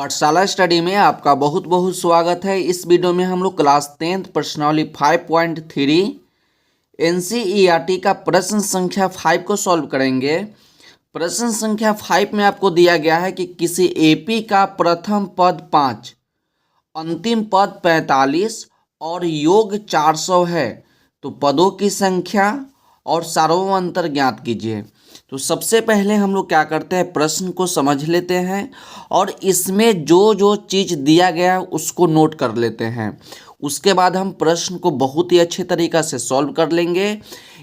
पाठशाला स्टडी में आपका बहुत बहुत स्वागत है। इस वीडियो में हम लोग क्लास 10th प्रश्नावली 5.3 एनसीईआरटी का प्रश्न संख्या 5 को सॉल्व करेंगे। प्रश्न संख्या 5 में आपको दिया गया है कि किसी एपी का प्रथम पद 5, अंतिम पद 45 और योग 400 है, तो पदों की संख्या और सार्वभौम अंतर ज्ञात कीजिए। तो सबसे पहले हम लोग क्या करते हैं, प्रश्न को समझ लेते हैं और इसमें जो जो चीज़ दिया गया है उसको नोट कर लेते हैं। उसके बाद हम प्रश्न को बहुत ही अच्छे तरीक़ा से सॉल्व कर लेंगे।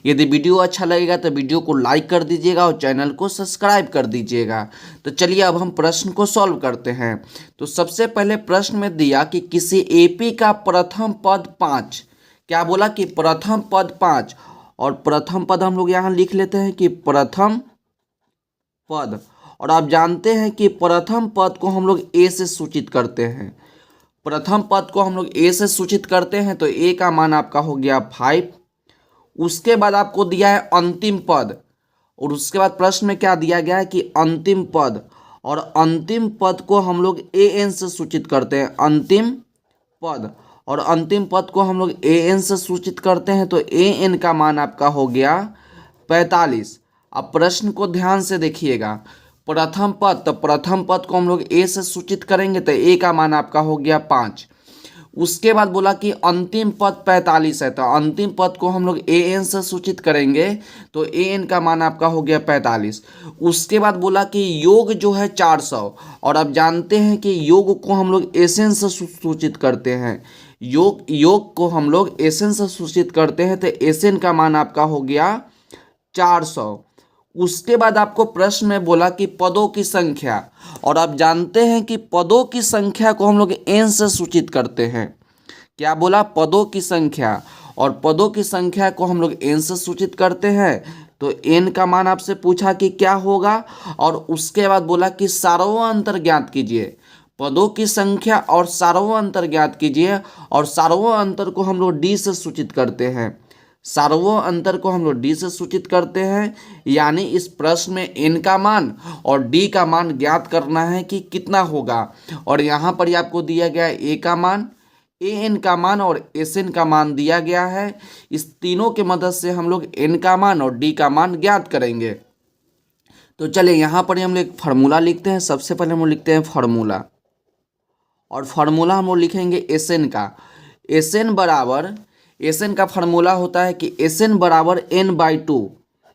यदि वीडियो अच्छा लगेगा तो वीडियो को लाइक कर दीजिएगा और चैनल को सब्सक्राइब कर दीजिएगा। तो चलिए अब हम प्रश्न को सॉल्व करते हैं। तो सबसे पहले प्रश्न में दिया कि किसी एपी का प्रथम पद 5, क्या बोला कि प्रथम पद 5, और प्रथम पद हम लोग यहाँ लिख लेते हैं कि प्रथम पद। और आप जानते हैं कि प्रथम पद को हम लोग ए से सूचित करते हैं। प्रथम पद को हम लोग ए से सूचित करते हैं, तो ए का मान आपका हो गया 5। उसके बाद आपको दिया है अंतिम पद, और उसके बाद प्रश्न में क्या दिया गया है कि अंतिम पद, और अंतिम पद को हम लोग ए एन से सूचित करते हैं। अंतिम पद और अंतिम पद को हम लोग ए एन से सूचित करते हैं, तो ए एन का मान आपका हो गया 45। अब प्रश्न को ध्यान से देखिएगा। प्रथम पद, तो प्रथम पद को हम लोग ए से सूचित करेंगे, तो ए का मान आपका हो गया 5। उसके बाद बोला कि अंतिम पद 45 है, तो अंतिम पद को हम लोग ए एन से सूचित करेंगे, तो ए एन का मान आपका हो गया 45। उसके बाद बोला कि योग जो है 400, और आप जानते हैं कि योग को हम लोग एस एन से सूचित करते हैं। योग को हम लोग एस एन से सूचित करते हैं, तो एस एन का मान आपका हो गया 400। उसके बाद आपको प्रश्न में बोला कि पदों की संख्या, और आप जानते हैं कि पदों की संख्या को हम लोग एन से सूचित करते हैं। क्या बोला, पदों की संख्या, और पदों की संख्या को हम लोग एन से सूचित करते हैं, तो एन का मान आपसे पूछा कि क्या होगा। और उसके बाद बोला कि सार्वभौम अंतर ज्ञात कीजिए। पदों की संख्या और सार्वभौम अंतर ज्ञात कीजिए, और सार्वभौम अंतर को हम लोग डी से सूचित करते हैं। सार्वभौम अंतर को हम लोग डी से सूचित करते हैं, यानी इस प्रश्न में एन का मान और डी का मान ज्ञात करना है कि कितना होगा। और यहाँ पर आपको दिया गया है ए का मान, ए एन का मान और एस एन का मान दिया गया है। इस तीनों के मदद से हम लोग एन का मान और डी का मान ज्ञात करेंगे। तो चलिए यहाँ पर हम लोग एक फार्मूला लिखते हैं। सबसे पहले हम लोग लिखते हैं फार्मूला, और फार्मूला हम लोग लिखेंगे एस एन का। एस एन बराबर, एस एन का फार्मूला होता है कि एस एन बराबर N by two.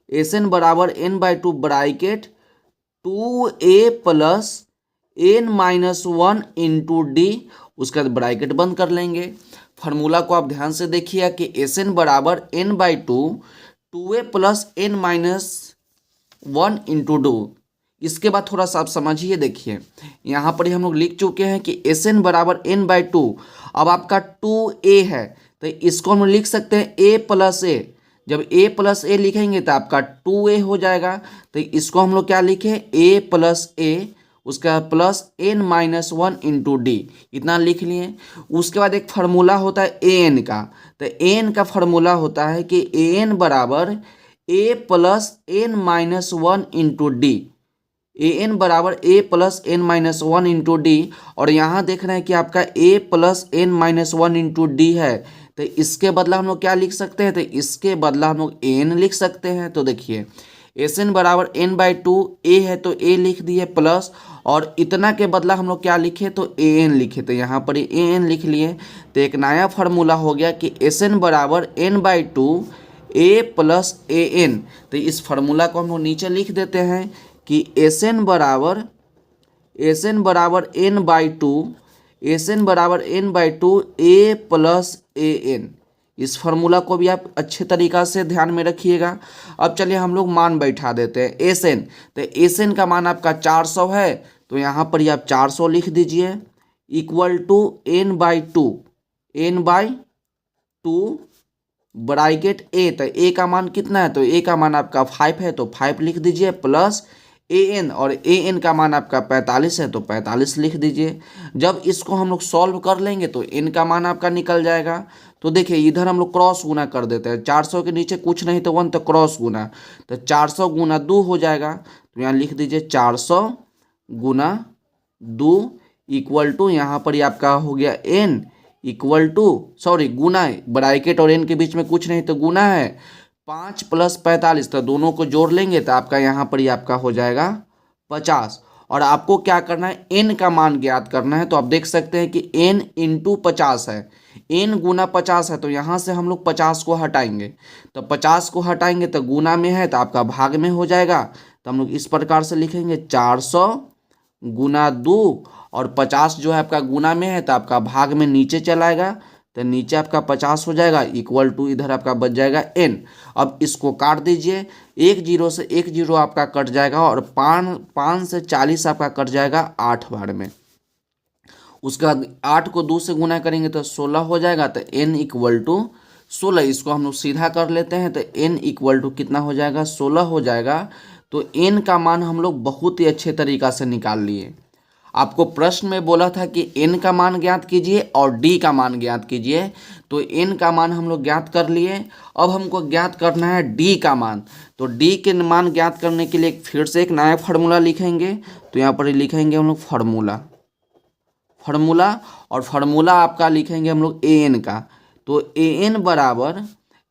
S N बराबर N by two bracket 2a plus N minus 1 into D. उसका ब्रैकेट बंद कर लेंगे। फार्मूला को आप ध्यान से देखिए कि एस एन बराबर N by two 2a plus N minus 1 into d. इसके बाद थोड़ा सा आप समझिए, देखिए यहाँ पर हम लोग लिख चुके हैं कि एस एन बराबर एन बाई टू। अब आपका 2a है, तो इसको हम लिख सकते हैं a प्लस ए। जब a प्लस ए लिखेंगे तो आपका 2a हो जाएगा। तो इसको हम लोग क्या लिखे, a प्लस ए, उसका plus N minus 1 into D, इतना लिख लिए। उसके बाद एक फार्मूला होता है ए एन का। तो ए एन का फार्मूला होता है कि ए एन बराबर a plus N minus 1 into D. A N बराबर A plus N minus 1 into D. और यहाँ देख रहे हैं कि आपका a plus N minus 1 into D है, तो इसके बदला हम लोग क्या लिख सकते हैं, तो इसके बदला हम लोग एन लिख सकते हैं। तो देखिए एस एन बराबर एन बाई टू, ए है तो ए लिख दिए प्लस, और इतना के बदला हम लोग क्या लिखे, तो ए एन लिखे। तो यहाँ पर ए एन लिख लिए। तो एक नया फार्मूला हो गया कि एस एन बराबर N by two A plus A N. तो इस फार्मूला को हम लोग नीचे लिख देते हैं कि एस एन बराबर N by two, S N बराबर N by two A plus A N. इस फार्मूला को भी आप अच्छे तरीक़ा से ध्यान में रखिएगा। अब चलिए हम लोग मान बैठा देते हैं एस एन। तो एस एन का मान आपका 400 है, तो यहाँ पर आप 400 लिख दीजिए, equal to N by two, N by two bracket A. तो ए का मान कितना है, तो ए का मान आपका 5 है, तो 5 लिख दीजिए प्लस ए एन, और ए एन का मान आपका 45 है, तो 45 लिख दीजिए। जब इसको हम लोग सॉल्व कर लेंगे तो एन का मान आपका निकल जाएगा। तो देखिए इधर हम लोग क्रॉस गुना कर देते हैं। 400 के नीचे कुछ नहीं तो 1, तो क्रॉस गुना, तो 400 गुना 2 हो जाएगा। तो यहाँ लिख दीजिए 400 गुना 2 इक्वल टू यहाँ पर ये आपका हो गया n इक्वल टू सॉरी गुना है, ब्रैकेट और n के बीच में कुछ नहीं तो गुना है 5 + 45, तो दोनों को जोड़ लेंगे तो आपका यहाँ पर ये आपका हो जाएगा 50। और आपको क्या करना है, n का मान ज्ञात करना है। तो आप देख सकते हैं कि n × 50 है, n गुना 50 है, तो यहाँ से हम लोग 50 को हटाएंगे, तो 50 को हटाएंगे तो गुना में है तो आपका भाग में हो जाएगा। तो हम लोग इस प्रकार से लिखेंगे 400 गुना 2, और 50 जो है आपका गुना में है तो आपका भाग में नीचे चलाएगा, तो नीचे आपका 50 हो जाएगा इक्वल टू इधर आपका बच जाएगा n। अब इसको काट दीजिए, 1 0 से 1 0 आपका कट जाएगा, और 5 से 40 आपका कट जाएगा 8 बार में। उसके बाद 8 को 2 से गुना करेंगे तो 16 हो जाएगा, तो n इक्वल टू 16। इसको हम लोग सीधा कर लेते हैं, तो n इक्वल टू कितना हो जाएगा, 16 हो जाएगा। तो n का मान हम लोग बहुत ही अच्छे तरीक़ा से निकाल लिए। आपको प्रश्न में बोला था कि n का मान ज्ञात कीजिए और d का मान ज्ञात कीजिए, तो n का मान हम लोग ज्ञात कर लिए। अब हमको ज्ञात करना है d का मान। तो d के मान ज्ञात करने के लिए फिर से एक नया फार्मूला लिखेंगे। तो यहाँ पर लिखेंगे हम लोग फार्मूला, और फार्मूला आपका लिखेंगे हम लोग an का। तो an बराबर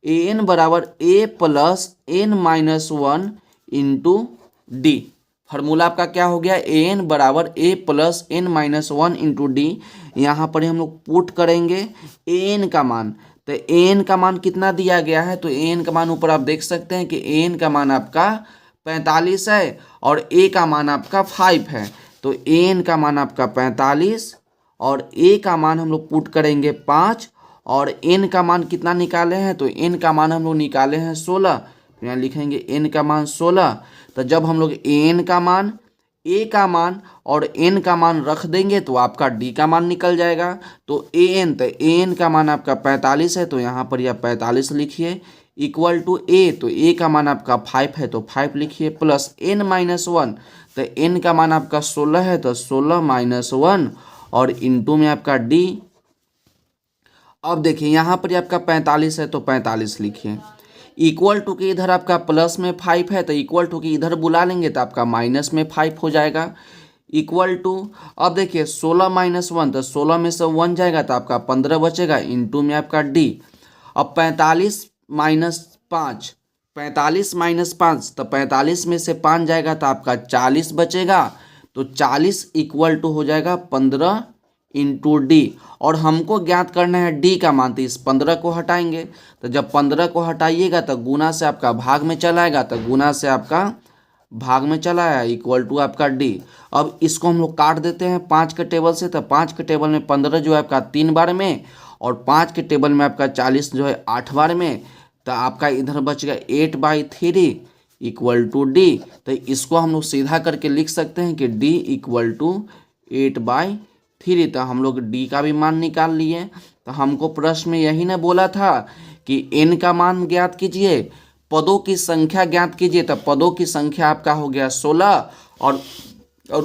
a + n-1 into D. Formula आपका क्या हो गया, an बराबर a + n-1 इंटू डी। यहाँ पर हम लोग पुट करेंगे an का मान। तो an का मान कितना दिया गया है, तो an का मान ऊपर आप देख सकते हैं कि an का मान आपका 45 है और a का मान आपका 5 है। तो an का मान आपका 45 और a का मान हम लोग पुट करेंगे 5, और n का मान कितना निकाले हैं, तो n का मान हम लोग निकाले हैं 16। तो यहाँ लिखेंगे n का मान 16। तो जब हम लोग n का मान, a का मान और n का मान रख देंगे तो आपका d का मान निकल जाएगा। तो an का मान आपका 45 है, तो यहाँ पर यह 45 लिखिए इक्वल टू a। तो a का मान आपका 5 है, तो 5 लिखिए प्लस n-1। तो n का मान आपका 16 है, तो 16 - 1 और इंटू में आपका d। अब देखिए यहाँ पर आपका 45 है, तो 45 लिखिए इक्वल टू के इधर आपका प्लस में 5 है, तो इक्वल टू के इधर बुला लेंगे तो आपका माइनस में 5 हो जाएगा इक्वल टू। अब देखिए 16 - 1, तो 16 में से 1 जाएगा तो आपका 15 बचेगा इंटू में आपका डी। अब 45 - 5, 45 - 5, तो 45 में से 5 जाएगा तो आपका 40 बचेगा। तो 40 इक्वल टू हो जाएगा 15 इंटू डी। और हमको ज्ञात करना है डी का मान, तो इस 15 को हटाएंगे। तो जब 15 को हटाइएगा तो गुना से आपका भाग में चला आएगा, तो गुना से आपका भाग में चला आया इक्वल टू आपका डी। अब इसको हम लोग काट देते हैं 5 के टेबल से। तो 5 के टेबल में 15 जो है आपका 3 बार में, और 5 के टेबल में आपका 40 जो है 8 बार में। तो आपका इधर बच गया 8/3 इक्वल टू डी। तो इसको हम लोग सीधा करके लिख सकते हैं कि डी इक्वल टू 8/3। तो हम लोग d का भी मान निकाल लिए। तो हमको प्रश्न में यही ना बोला था कि n का मान ज्ञात कीजिए, पदों की संख्या ज्ञात कीजिए। तो पदों की संख्या आपका हो गया 16, और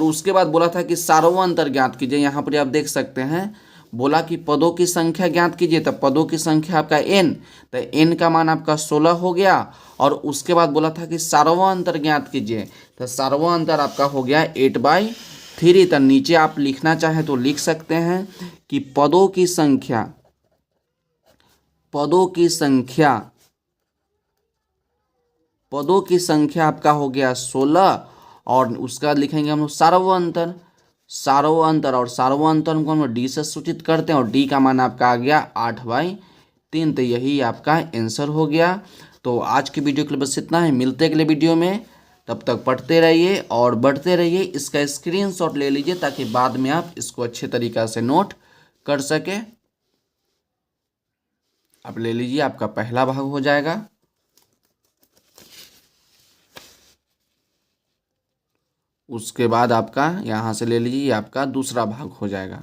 उसके बाद बोला था कि सार्वअंतर ज्ञात कीजिए। यहाँ पर आप देख सकते हैं बोला कि पदों की संख्या ज्ञात कीजिए, तो पदों की संख्या आपका n, तो n का मान आपका 16 हो गया। और उसके बाद बोला था कि सार्वअंतर ज्ञात कीजिए, तो सार्वअंतर आपका हो गया 8/3। तो नीचे आप लिखना चाहें तो लिख सकते हैं कि पदों की संख्या आपका हो गया 16, और उसके बाद लिखेंगे हम लोग सार्वअंतर, और सार्वअंतर को हम लोग डी से सूचित करते हैं, और डी का मान आपका आ गया 8/3। तो यही आपका आंसर हो गया। तो आज की वीडियो के लिए बस इतना है, मिलते हैं अगले वीडियो में। तब तक पढ़ते रहिए और बढ़ते रहिए। इसका स्क्रीनशॉट ले लीजिए ताकि बाद में आप इसको अच्छे तरीक़ा से नोट कर सके। आप ले लीजिए, आपका पहला भाग हो जाएगा। उसके बाद आपका यहाँ से ले लीजिए, आपका दूसरा भाग हो जाएगा।